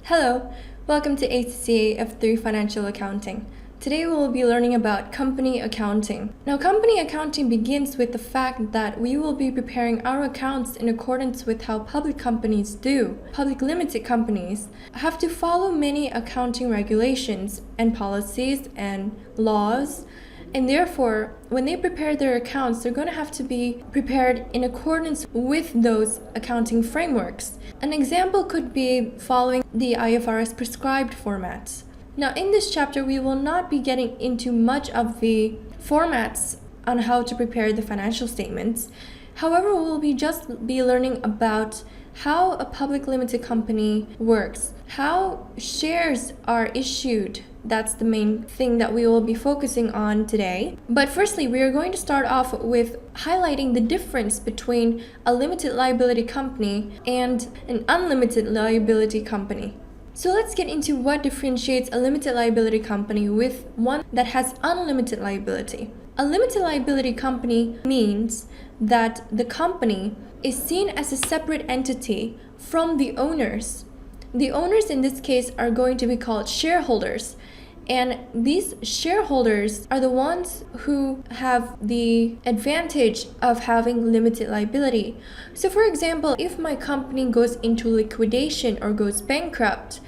Hello, welcome to ACCA F3 Financial Accounting. Today we will be learning about company accounting. Now, company accounting begins with the fact that we will be preparing our accounts in accordance with how public companies do. Public limited companies have to follow many accounting regulations and policies and laws. And therefore, when they prepare their accounts, they're going to have to be prepared in accordance with those accounting frameworks. An example could be following the IFRS prescribed formats. Now, in this chapter, we will not be getting into much of the formats on how to prepare the financial statements. However, we will just be learning about how a public limited company works, how shares are issued. That's the main thing that we will be focusing on today. But firstly, we are going to start off with highlighting the difference between a limited liability company and an unlimited liability company. So let's get into what differentiates a limited liability company with one that has unlimited liability. A limited liability company means that the company is seen as a separate entity from the owners. The owners in this case are going to be called shareholders. And these shareholders are the ones who have the advantage of having limited liability. So for example, if my company goes into liquidation or goes bankrupt,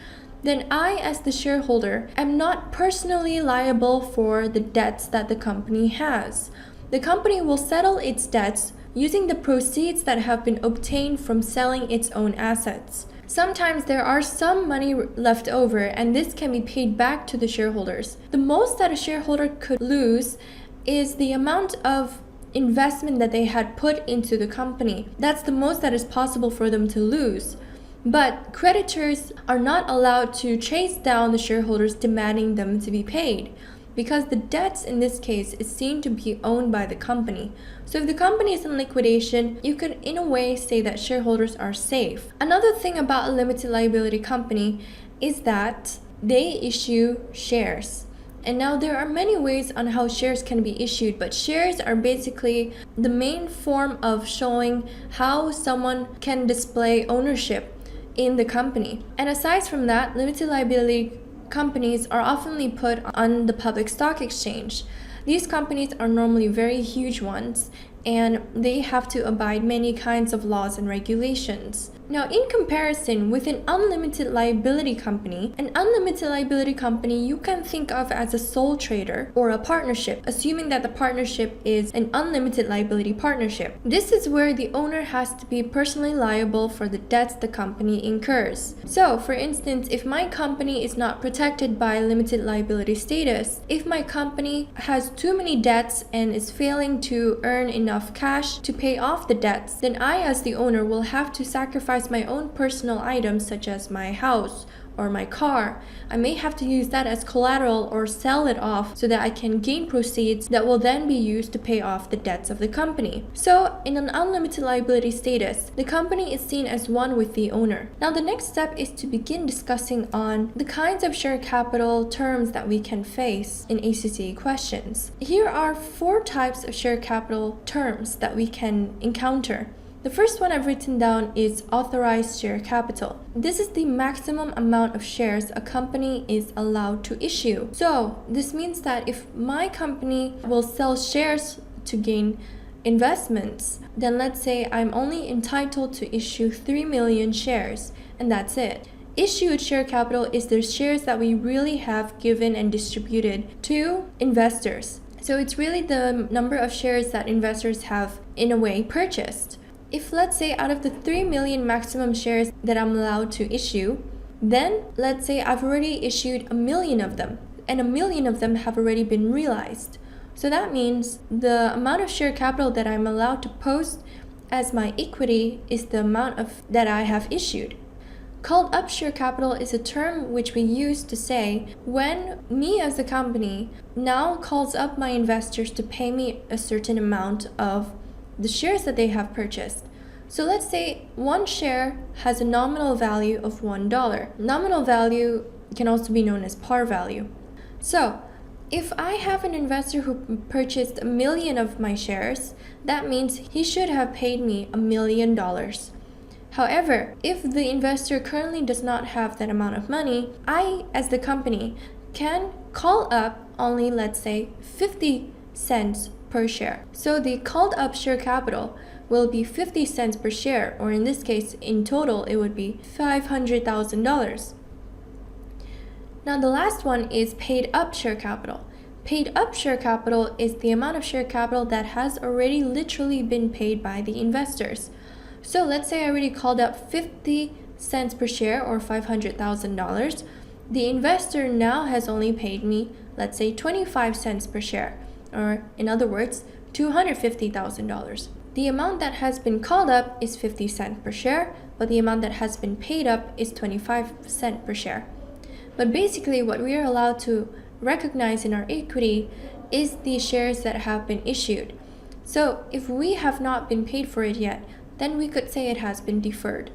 then I, as the shareholder, am not personally liable for the debts that the company has. The company will settle its debts using the proceeds that have been obtained from selling its own assets. Sometimes there are some money left over, and this can be paid back to the shareholders. The most that a shareholder could lose is the amount of investment that they had put into the company. That's the most that is possible for them to lose. But creditors are not allowed to chase down the shareholders demanding them to be paid, because the debts in this case is seen to be owned by the company. So if the company is in liquidation, you could in a way say that shareholders are safe. Another thing about a limited liability company is that they issue shares. And now there are many ways on how shares can be issued, but shares are basically the main form of showing how someone can display ownership in the company. And aside from that, limited liability companies are often put on the public stock exchange. These companies are normally very huge ones, and they have to abide many kinds of laws and regulations. Now, in comparison with an unlimited liability company you can think of as a sole trader or a partnership, assuming that the partnership is an unlimited liability partnership. This is where the owner has to be personally liable for the debts the company incurs. So, for instance, if my company is not protected by limited liability status, if my company has too many debts and is failing to earn enough cash to pay off the debts, then I, as the owner, will have to sacrifice my own personal items such as my house or my car. I may have to use that as collateral or sell it off so that I can gain proceeds that will then be used to pay off the debts of the company. So in an unlimited liability status, the company is seen as one with the owner. Now the next step is to begin discussing on the kinds of share capital terms that we can face in ACCA questions. Here are 4 types of share capital terms that we can encounter. The first one I've written down is authorized share capital. This is the maximum amount of shares a company is allowed to issue. So this means that if my company will sell shares to gain investments, then let's say I'm only entitled to issue 3 million shares, and that's it. Issued share capital is the shares that we really have given and distributed to investors. So it's really the number of shares that investors have in a way purchased. If let's say out of the 3 million maximum shares that I'm allowed to issue, then let's say I've already issued 1 million of them, and 1 million of them have already been realized. So that means the amount of share capital that I'm allowed to post as my equity is the amount of that I have issued. Called up share capital is a term which we use to say when me as a company now calls up my investors to pay me a certain amount of the shares that they have purchased. So let's say one share has a nominal value of $1. Nominal value can also be known as par value. So if I have an investor who purchased 1 million of my shares, that means he should have paid me $1 million. However, if the investor currently does not have that amount of money, I, as the company, can call up only, let's say, 50 cents per share. So the called up share capital will be 50 cents per share, or in this case, in total, it would be $500,000. Now the last one is paid up share capital. Paid up share capital is the amount of share capital that has already literally been paid by the investors. So let's say I already called up 50 cents per share, or $500,000. The investor now has only paid me, let's say, 25 cents per share, or in other words, $250,000. The amount that has been called up is 50 cents per share, but the amount that has been paid up is 25 cents per share. But basically what we are allowed to recognize in our equity is the shares that have been issued. So if we have not been paid for it yet, then we could say it has been deferred.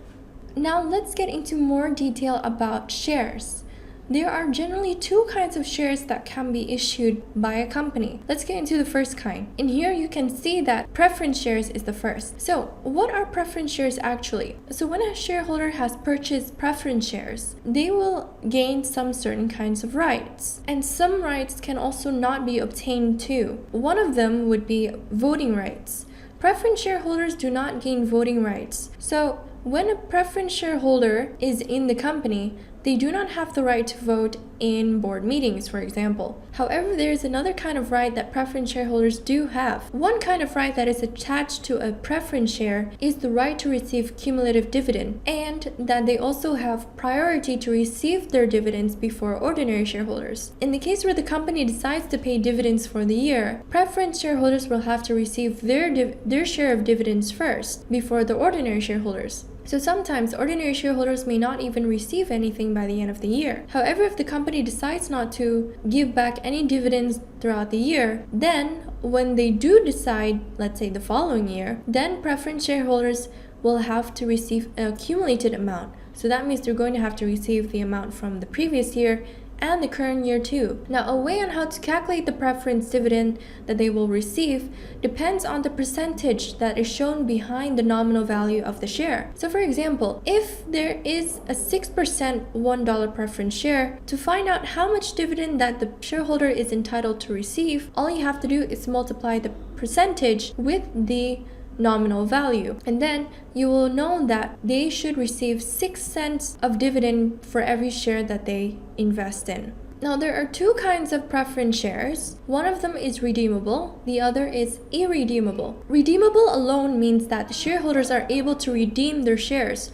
Now let's get into more detail about shares. There are generally two kinds of shares that can be issued by a company. Let's get into the first kind. In here you can see that preference shares is the first. So what are preference shares actually? So when a shareholder has purchased preference shares, they will gain some certain kinds of rights. And some rights can also not be obtained too. One of them would be voting rights. Preference shareholders do not gain voting rights. So when a preference shareholder is in the company, they do not have the right to vote in board meetings, for example. However, there is another kind of right that preference shareholders do have. One kind of right that is attached to a preference share is the right to receive cumulative dividend, and that they also have priority to receive their dividends before ordinary shareholders. In the case where the company decides to pay dividends for the year, preference shareholders will have to receive their share of dividends first before the ordinary shareholders. So sometimes ordinary shareholders may not even receive anything by the end of the year. However, if the company decides not to give back any dividends throughout the year, then when they do decide, let's say the following year, then preference shareholders will have to receive an accumulated amount. So that means they're going to have to receive the amount from the previous year and the current year too. Now, a way on how to calculate the preference dividend that they will receive depends on the percentage that is shown behind the nominal value of the share. So for example, if there is a 6% $1 preference share, to find out how much dividend that the shareholder is entitled to receive, all you have to do is multiply the percentage with the nominal value, and then you will know that they should receive 6 cents of dividend for every share that they invest in. Now there are two kinds of preference shares. One of them is redeemable, the other is irredeemable. Redeemable alone means that the shareholders are able to redeem their shares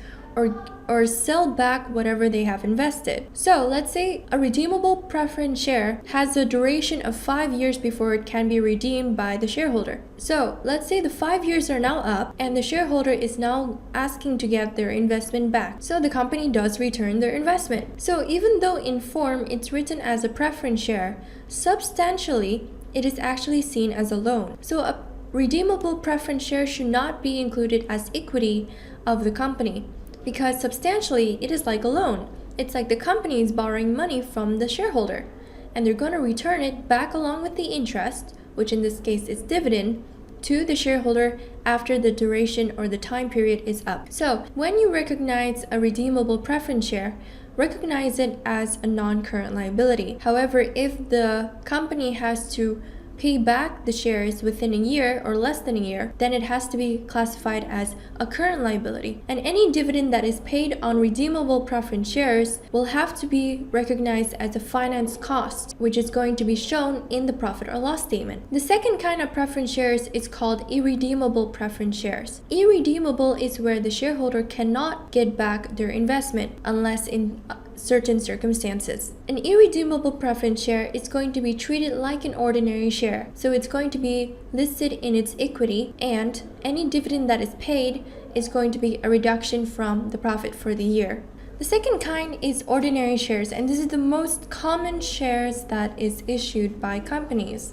or sell back whatever they have invested. So let's say a redeemable preference share has a duration of 5 years before it can be redeemed by the shareholder. So let's say the 5 years are now up and the shareholder is now asking to get their investment back. So the company does return their investment. So even though in form it's written as a preference share, substantially it is actually seen as a loan. So a redeemable preference share should not be included as equity of the company, because substantially it is like a loan. It's like the company is borrowing money from the shareholder, and they're going to return it back along with the interest, which in this case is dividend, to the shareholder after the duration or the time period is up. So when you recognize a redeemable preference share, recognize it as a non-current liability. However, if the company has to pay back the shares within a year or less than a year, then it has to be classified as a current liability. And any dividend that is paid on redeemable preference shares will have to be recognized as a finance cost, which is going to be shown in the profit or loss statement. The second kind of preference shares is called irredeemable preference shares. Irredeemable is where the shareholder cannot get back their investment unless in certain circumstances. An irredeemable preference share is going to be treated like an ordinary share. So it's going to be listed in its equity, and any dividend that is paid is going to be a reduction from the profit for the year. The second kind is ordinary shares, and this is the most common shares that is issued by companies.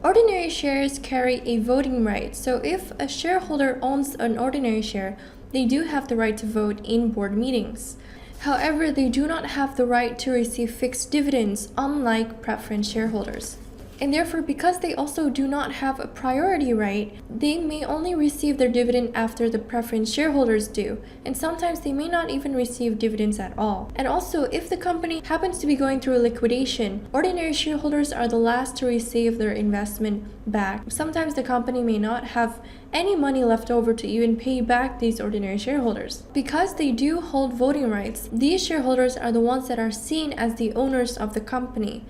Ordinary shares carry a voting right. So if a shareholder owns an ordinary share, they do have the right to vote in board meetings. However, they do not have the right to receive fixed dividends, unlike preference shareholders. And therefore, because they also do not have a priority right, they may only receive their dividend after the preference shareholders do, and sometimes they may not even receive dividends at all. And also, if the company happens to be going through a liquidation, ordinary shareholders are the last to receive their investment back. Sometimes the company may not have any money left over to even pay back these ordinary shareholders. Because they do hold voting rights, these shareholders are the ones that are seen as the owners of the company.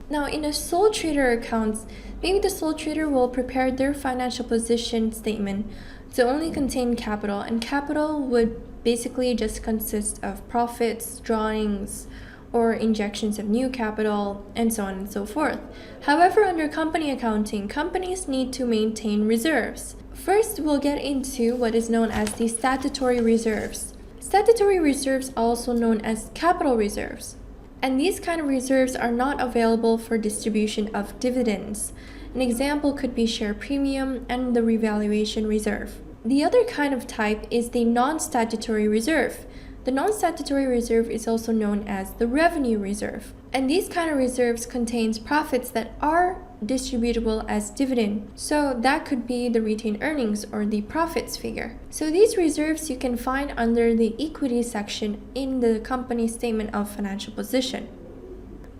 Now, in a sole trader accounts, maybe the sole trader will prepare their financial position statement to only contain capital, and capital would basically just consist of profits, drawings, or injections of new capital, and so on and so forth. However, under company accounting, companies need to maintain reserves. First, we'll get into what is known as the statutory reserves. Statutory reserves are also known as capital reserves. And these kind of reserves are not available for distribution of dividends. An example could be share premium and the revaluation reserve. The other kind of type is the non-statutory reserve. The non-statutory reserve is also known as the revenue reserve. And these kind of reserves contains profits that are distributable as dividend. So that could be the retained earnings or the profits figure. So these reserves you can find under the equity section in the company statement of financial position.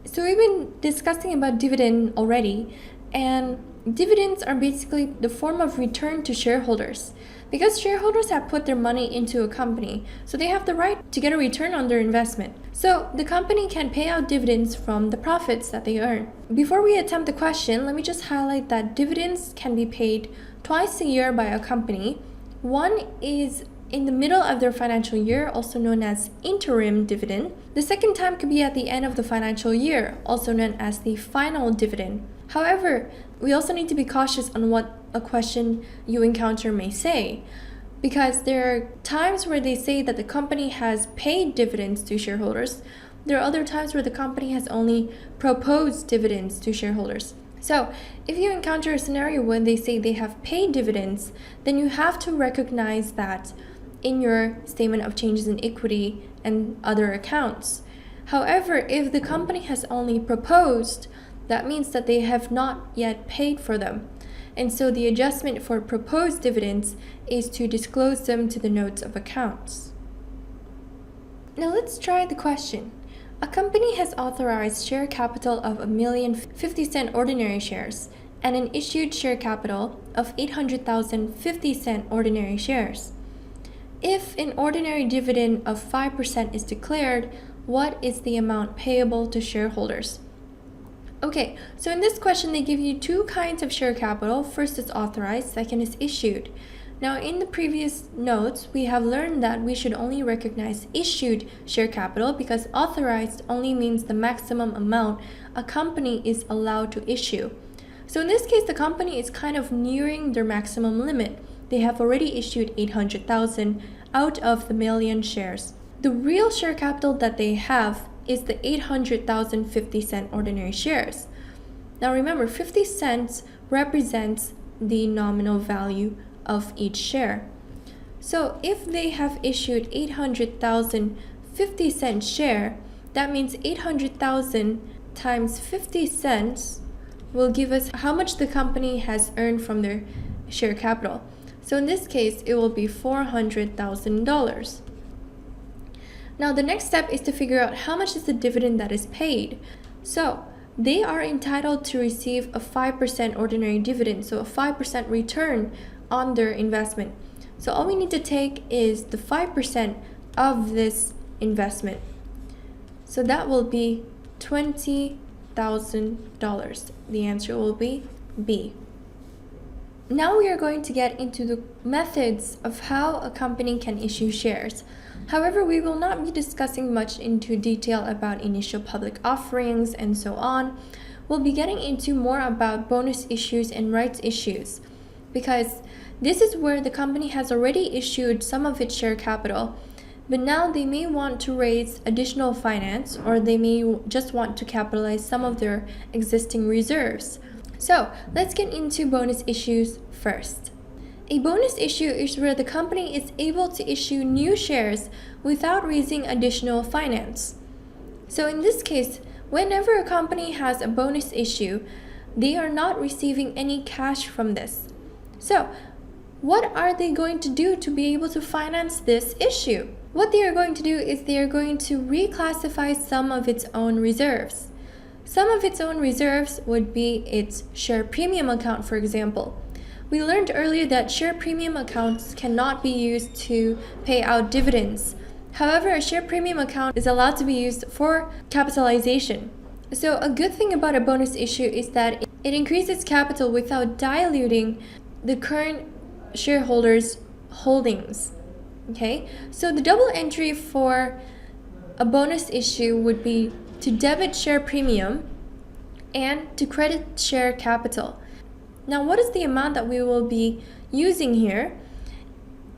So we've been discussing about dividend already, and dividends are basically the form of return to shareholders. Because shareholders have put their money into a company, so they have the right to get a return on their investment. So the company can pay out dividends from the profits that they earn. Before we attempt the question, let me just highlight that dividends can be paid twice a year by a company. One is in the middle of their financial year, also known as interim dividend. The second time could be at the end of the financial year, also known as the final dividend. However, we also need to be cautious on what a question you encounter may say, because there are times where they say that the company has paid dividends to shareholders. There are other times where the company has only proposed dividends to shareholders. So if you encounter a scenario when they say they have paid dividends, then you have to recognize that in your statement of changes in equity and other accounts. However, if the company has only proposed, that means that they have not yet paid for them. And so the adjustment for proposed dividends is to disclose them to the notes of accounts. Now let's try the question. A company has authorized share capital of 1,050,000 ordinary shares and an issued share capital of 800,000 50-cent ordinary shares. If an ordinary dividend of 5% is declared, what is the amount payable to shareholders? Okay, so in this question, they give you two kinds of share capital. First is authorized, second is issued. Now, in the previous notes, we have learned that we should only recognize issued share capital because authorized only means the maximum amount a company is allowed to issue. So in this case, the company is kind of nearing their maximum limit. They have already issued 800,000 out of the million shares. The real share capital that they have is the 800,000 50-cent ordinary shares. Now remember, 50 cents represents the nominal value of each share. So if they have issued 800,000 50-cent share, that means 800,000 times 50 cents will give us how much the company has earned from their share capital. So in this case, it will be $400,000. Now the next step is to figure out how much is the dividend that is paid. So they are entitled to receive a 5% ordinary dividend, so a 5% return on their investment. So all we need to take is the 5% of this investment. So that will be $20,000. The answer will be B. Now we are going to get into the methods of how a company can issue shares. However, we will not be discussing much into detail about initial public offerings and so on. We'll be getting into more about bonus issues and rights issues, because this is where the company has already issued some of its share capital, but now they may want to raise additional finance, or they may just want to capitalize some of their existing reserves. So let's get into bonus issues first. A bonus issue is where the company is able to issue new shares without raising additional finance. So in this case, Whenever a company has a bonus issue, they are not receiving any cash from this. So, what are they going to do to be able to finance this issue? What they are going to do is they are going to reclassify some of its own reserves. Some of its own reserves would be its share premium account, for example. We learned earlier that share premium accounts cannot be used to pay out dividends. However, a share premium account is allowed to be used for capitalization. So a good thing about a bonus issue is that it increases capital without diluting the current shareholders' holdings. Okay, so the double entry for a bonus issue would be to debit share premium and to credit share capital. Now, what is the amount that we will be using here?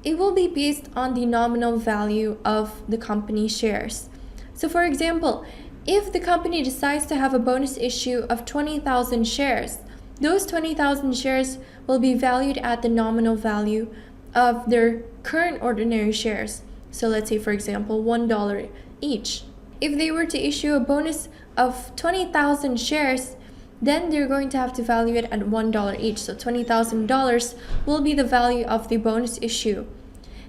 It will be based on the nominal value of the company shares. So for example, if the company decides to have a bonus issue of 20,000 shares, those 20,000 shares will be valued at the nominal value of their current ordinary shares. So let's say, for example, $1 each. If they were to issue a bonus of 20,000 shares, then they're going to have to value it at $1 each. So $20,000 will be the value of the bonus issue.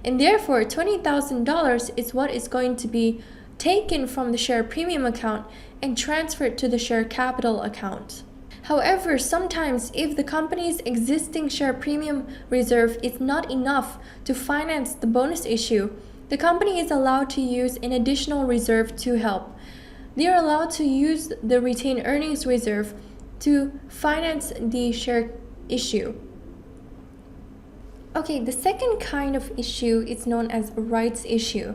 And therefore, $20,000 is what is going to be taken from the share premium account and transferred to the share capital account. However, sometimes if the company's existing share premium reserve is not enough to finance the bonus issue, the company is allowed to use an additional reserve to help. They are allowed to use the retained earnings reserve to finance the share issue. Okay, the second kind of issue is known as a rights issue.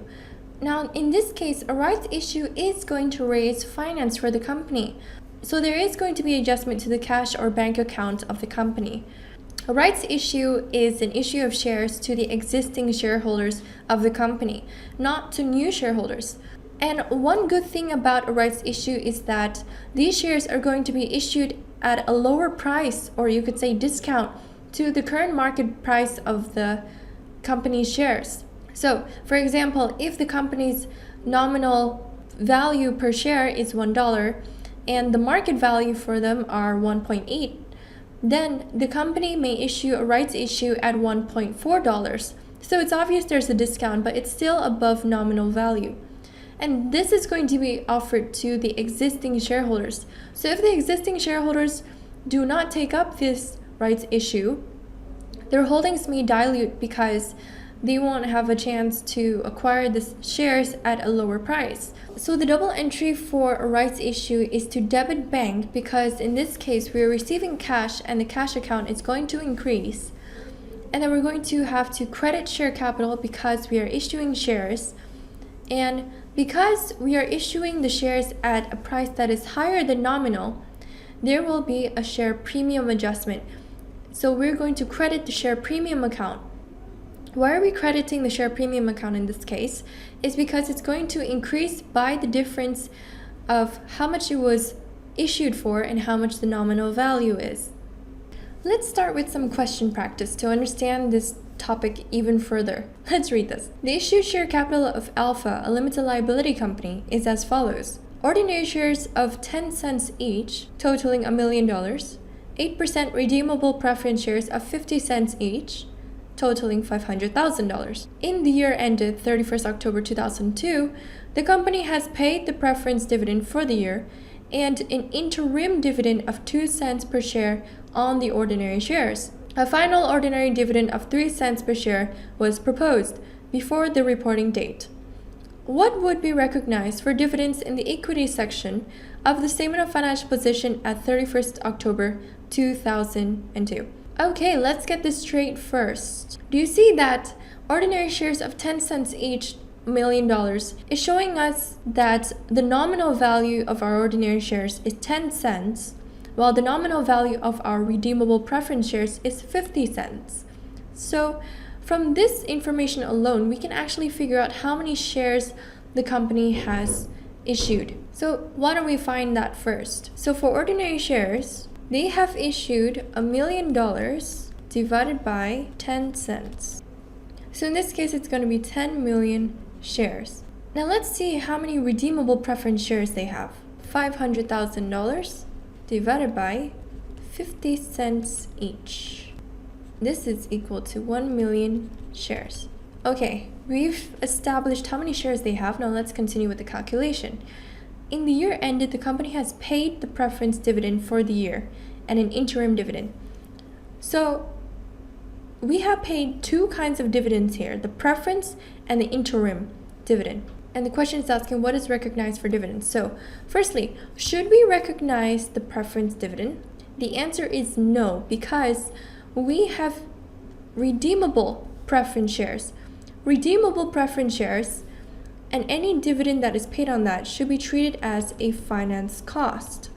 Now, in this case, a rights issue is going to raise finance for the company. So there is going to be adjustment to the cash or bank account of the company. A rights issue is an issue of shares to the existing shareholders of the company, not to new shareholders. And one good thing about a rights issue is that these shares are going to be issued at a lower price, or you could say discount, to the current market price of the company's shares. So, for example, if the company's nominal value per share is $1 and the market value for them are 1.8, then the company may issue a rights issue at $1.4. So it's obvious there's a discount, but it's still above nominal value. And this is going to be offered to the existing shareholders. So if the existing shareholders do not take up this rights issue, their holdings may dilute because they won't have a chance to acquire the shares at a lower price. So the double entry for a rights issue is to debit bank, because in this case we are receiving cash and the cash account is going to increase. And then we're going to have to credit share capital because we are issuing shares. And because we are issuing the shares at a price that is higher than nominal, there will be a share premium adjustment. So we're going to credit the share premium account. Why are we crediting the share premium account in this case? Is because it's going to increase by the difference of how much it was issued for and how much the nominal value is. Let's start with some question practice to understand this topic even further. Let's read this. The issued share capital of Alpha, a limited liability company, is as follows. Ordinary shares of 10 cents each, totaling $1 million. 8% redeemable preference shares of 50 cents each, totaling $500,000. In the year ended 31st October 2002, the company has paid the preference dividend for the year and an interim dividend of 2 cents per share on the ordinary shares. A final ordinary dividend of 3 cents per share was proposed before the reporting date. What would be recognized for dividends in the equity section of the Statement of Financial Position at 31st October 2002? Okay, let's get this straight first. Do you see that ordinary shares of 10 cents each, $1 million, is showing us that the nominal value of our ordinary shares is 10 cents, while the nominal value of our redeemable preference shares is 50 cents. So from this information alone, we can actually figure out how many shares the company has issued. So why don't we find that first? So for ordinary shares, they have issued $1 million divided by 10 cents. So in this case, it's going to be 10 million shares. Now let's see how many redeemable preference shares they have. $500,000 divided by 50 cents each. This is equal to 1 million shares. Okay, we've established how many shares they have. Now let's continue with the calculation. In the year ended, the company has paid the preference dividend for the year and an interim dividend. So we have paid two kinds of dividends here, the preference and the interim dividend. And the question is asking what is recognized for dividends. So firstly, should we recognize the preference dividend? The answer is no, because we have redeemable preference shares. Redeemable preference shares and any dividend that is paid on that should be treated as a finance cost.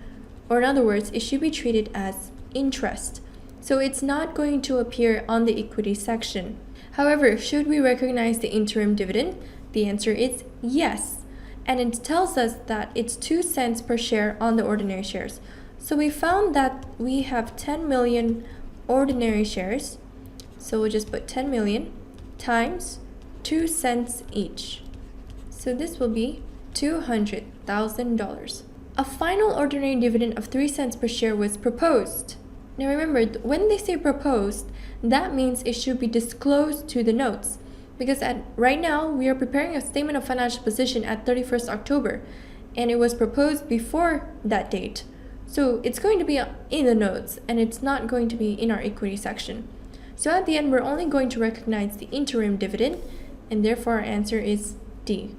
Or in other words, it should be treated as interest. So it's not going to appear on the equity section. However, should we recognize the interim dividend? The answer is yes. And it tells us that it's 2 cents per share on the ordinary shares. So we found that we have 10 million ordinary shares. So we'll just put 10 million times 2 cents each. So this will be $200,000. A final ordinary dividend of 3 cents per share was proposed. Now remember, when they say proposed, that means it should be disclosed to the notes. Because right now, we are preparing a statement of financial position at 31st October, and it was proposed before that date. So it's going to be in the notes, and it's not going to be in our equity section. So at the end, we're only going to recognize the interim dividend, and therefore our answer is D.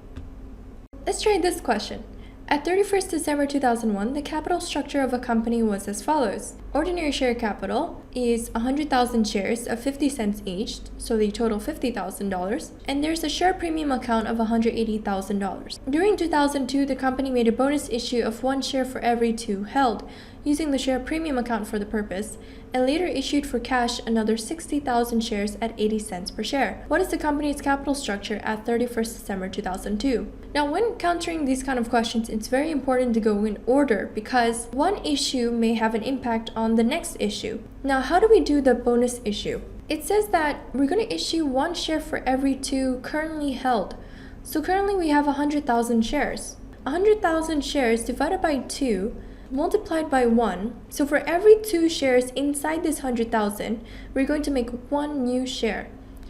Let's try this question. At 31st December 2001, the capital structure of a company was as follows. Ordinary share capital is 100,000 shares of 50 cents each, so they total $50,000, and there's a share premium account of $180,000. During 2002, the company made a bonus issue of 1 share for every 2 held, using the share premium account for the purpose, and later issued for cash another 60,000 shares at 80 cents per share. What is the company's capital structure at 31st December 2002? Now, when countering these kind of questions, it's very important to go in order because one issue may have an impact on the next issue. Now, how do we do the bonus issue? It says that we're going to issue 1 share for every 2 currently held. So currently we have 100,000 shares. 100,000 shares divided by 2 multiplied by 1. So for every 2 shares inside this 100,000, we're going to make 1 new share.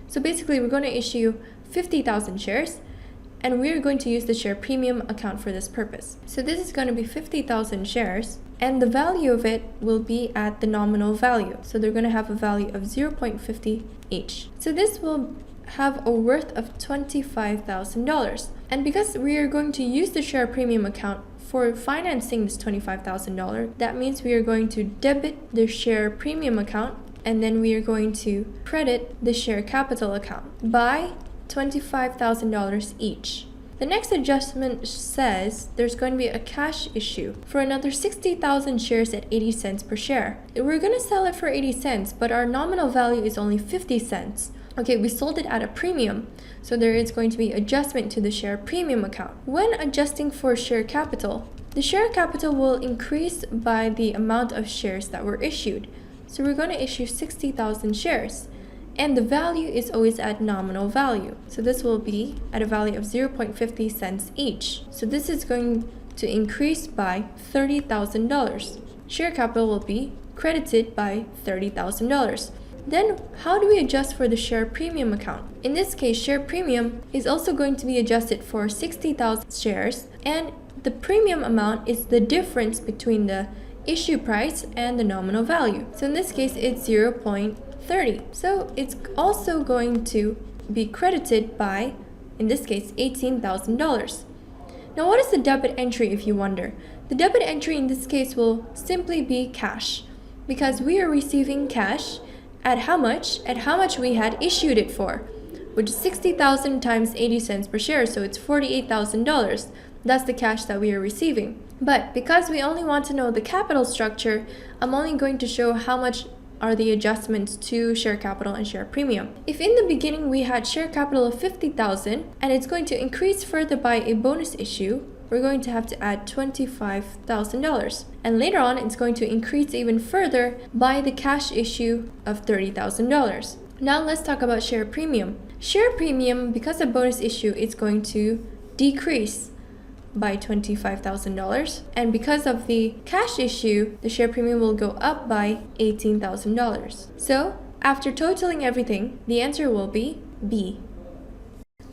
So basically we're going to issue 50,000 shares, and we're going to use the share premium account for this purpose. So this is going to be 50,000 shares, and the value of it will be at the nominal value. So they're going to have a value of 0.50 each. So this will have a worth of $25,000. And because we are going to use the share premium account for financing this $25,000, that means we are going to debit the share premium account, and then we are going to credit the share capital account by $25,000 each. The next adjustment says there's going to be a cash issue for another 60,000 shares at 80 cents per share. We're going to sell it for 80 cents, but our nominal value is only 50 cents. Okay, we sold it at a premium, so there is going to be adjustment to the share premium account. When adjusting for share capital, the share capital will increase by the amount of shares that were issued. So we're going to issue 60,000 shares, and the value is always at nominal value. So this will be at a value of 0.50 cents each. So this is going to increase by $30,000. Share capital will be credited by $30,000. Then, how do we adjust for the share premium account? In this case, share premium is also going to be adjusted for 60,000 shares, and the premium amount is the difference between the issue price and the nominal value. So in this case, it's 0.30. So it's also going to be credited by, in this case, $18,000. Now, what is the debit entry, if you wonder? The debit entry in this case will simply be cash, because we are receiving cash at how much we had issued it for, which is 60,000 times 80 cents per share, so it's $48,000. That's the cash that we are receiving. But because we only want to know the capital structure, I'm only going to show how much are the adjustments to share capital and share premium. If in the beginning we had share capital of 50,000 and it's going to increase further by a bonus issue, we're going to have to add $25,000. And later on, it's going to increase even further by the cash issue of $30,000. Now let's talk about share premium. Share premium, because of bonus issue, it's going to decrease by $25,000. And because of the cash issue, the share premium will go up by $18,000. So after totaling everything, the answer will be B.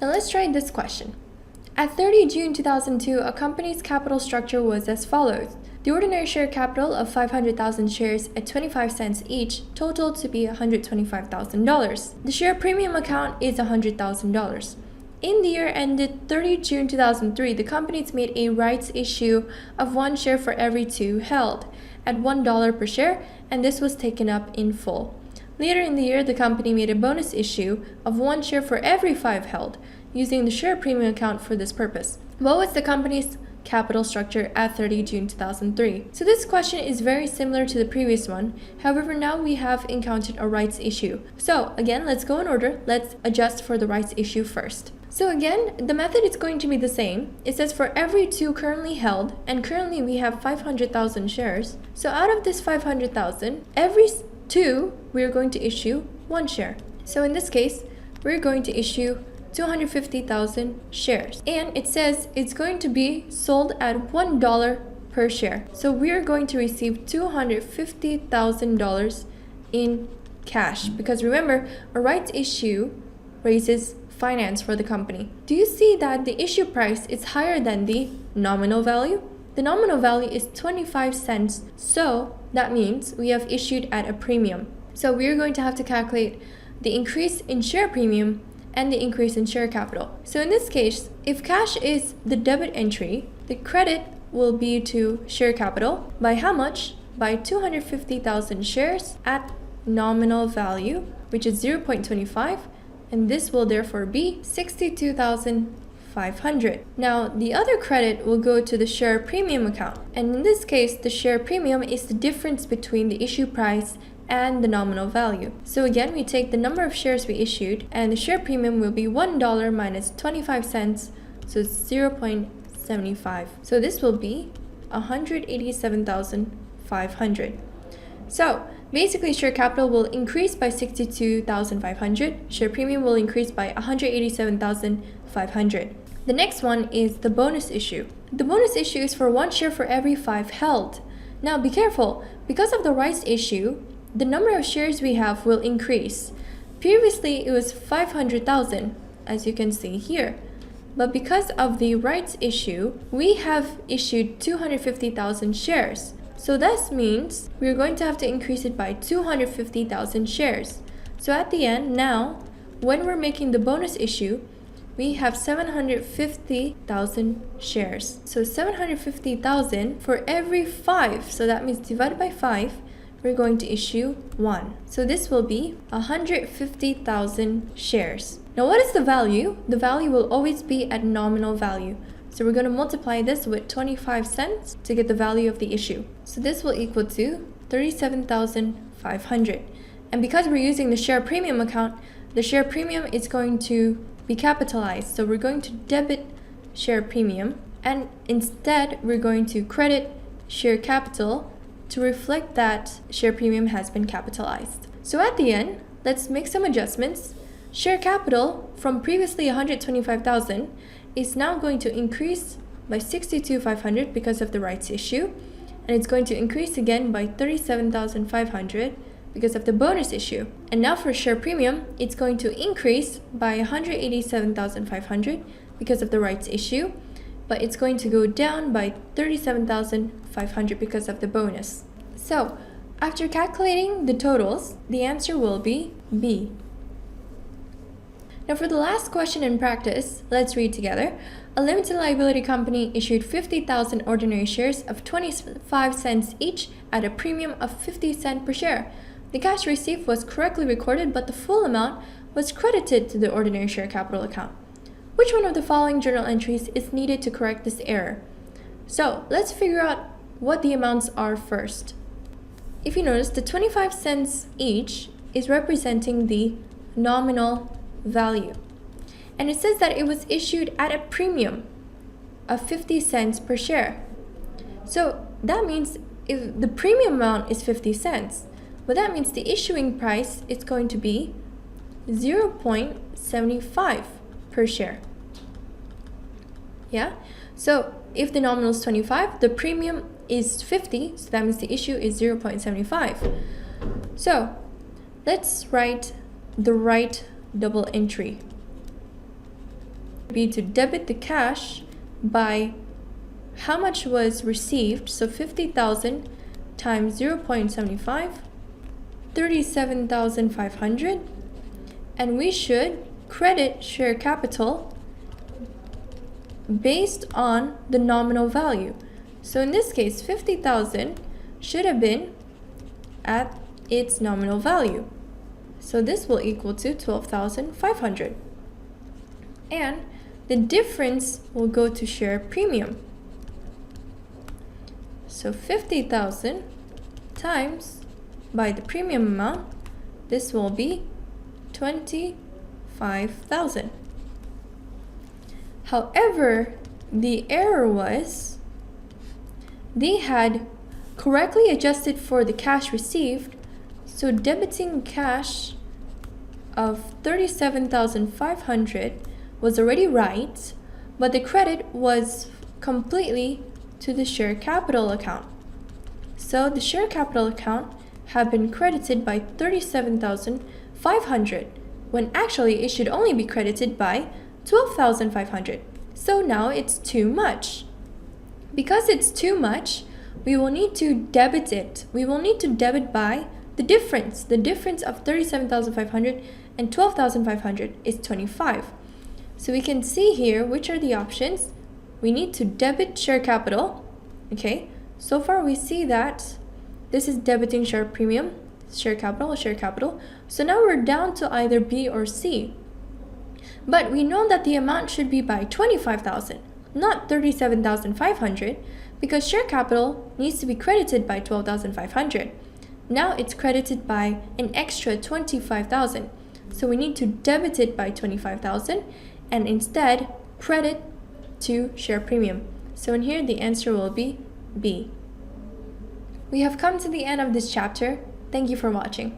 Now let's try this question. At 30 June 2002, a company's capital structure was as follows. The ordinary share capital of 500,000 shares at 25 cents each totaled to be $125,000. The share premium account is $100,000. In the year ended 30 June 2003, the companies made a rights issue of 1 share for every 2 held at $1 per share, and this was taken up in full. Later in the year, the company made a bonus issue of 1 share for every 5 held, using the share premium account for this purpose. What was the company's capital structure at 30 June 2003? So this question is very similar to the previous one. However, now we have encountered a rights issue. So again, let's go in order. Let's adjust for the rights issue first. So again, the method is going to be the same. It says for every 2 currently held, and currently we have 500,000 shares. So out of this 500,000, every 2, we're going to issue 1 share. So in this case, we're going to issue 250,000 shares. And it says it's going to be sold at $1 per share. So we're going to receive $250,000 in cash, because remember, a rights issue raises finance for the company. Do you see that the issue price is higher than the nominal value? The nominal value is 25 cents, so that means we have issued at a premium. So we're going to have to calculate the increase in share premium and the increase in share capital. So in this case, if cash is the debit entry, the credit will be to share capital by how much? By 250,000 shares at nominal value, which is 0.25, and this will therefore be 62,500. Now, the other credit will go to the share premium account, and in this case, the share premium is the difference between the issue price and the nominal value. So again, we take the number of shares we issued, and the share premium will be $1 minus 25 cents, so it's 0.75. So this will be 187,500. So basically, share capital will increase by 62,500. Share premium will increase by 187,500. The next one is the bonus issue. The bonus issue is for 1 share for every 5 held. Now be careful, because of the rights issue, the number of shares we have will increase. Previously, it was 500,000, as you can see here. But because of the rights issue, we have issued 250,000 shares. So that means we're going to have to increase it by 250,000 shares. So at the end, now, when we're making the bonus issue, we have 750,000 shares. So 750,000 for every 5. So that means divided by 5, we're going to issue 1. So this will be 150,000 shares. Now what is the value? The value will always be at nominal value. So we're going to multiply this with 25 cents to get the value of the issue. So this will equal to 37,500. And because we're using the share premium account, the share premium is going to be capitalized. So we're going to debit share premium, and instead we're going to credit share capital to reflect that share premium has been capitalized. So at the end, let's make some adjustments. Share capital from previously 125,000 is now going to increase by 62,500 because of the rights issue, and it's going to increase again by 37,500 because of the bonus issue. And now for share premium, it's going to increase by 187,500 because of the rights issue, but it's going to go down by 37,500 because of the bonus. So after calculating the totals, the answer will be B. Now for the last question in practice, let's read together. A limited liability company issued 50,000 ordinary shares of 25 cents each at a premium of 50 cents per share. The cash received was correctly recorded, but the full amount was credited to the ordinary share capital account. Which one of the following journal entries is needed to correct this error? So let's figure out what the amounts are first. If you notice, the 25 cents each is representing the nominal value. And it says that it was issued at a premium of 50 cents per share. So that means if the premium amount is 50 cents, well, that means the issuing price is going to be 0.75 per share. Yeah? So if the nominal is 25, the premium is 50, so that means the issue is 0.75. So let's write the right double entry. Be to debit the cash by how much was received, so 50,000 times 0.75, 37,500, and we should credit share capital based on the nominal value. So in this case, 50,000 should have been at its nominal value. So this will equal to 12,500. And the difference will go to share premium. So 50,000 times by the premium amount, this will be 25,000. However, the error was they had correctly adjusted for the cash received, so debiting cash of 37,500 was already right, but the credit was completely to the share capital account. So the share capital account had been credited by 37,500 when actually it should only be credited by 12,500. So now it's too much. Because it's too much, we will need to debit it. We will need to debit by the difference. The difference of 37,500 and 12,500 is 25. So we can see here which are the options. We need to debit share capital. Okay, so far we see that this is debiting share premium, share capital. So now we're down to either B or C. But we know that the amount should be by 25,000, not 37,500, because share capital needs to be credited by 12,500. Now it's credited by an extra 25,000. So we need to debit it by 25,000 and instead credit to share premium. So in here the answer will be B. We have come to the end of this chapter. Thank you for watching.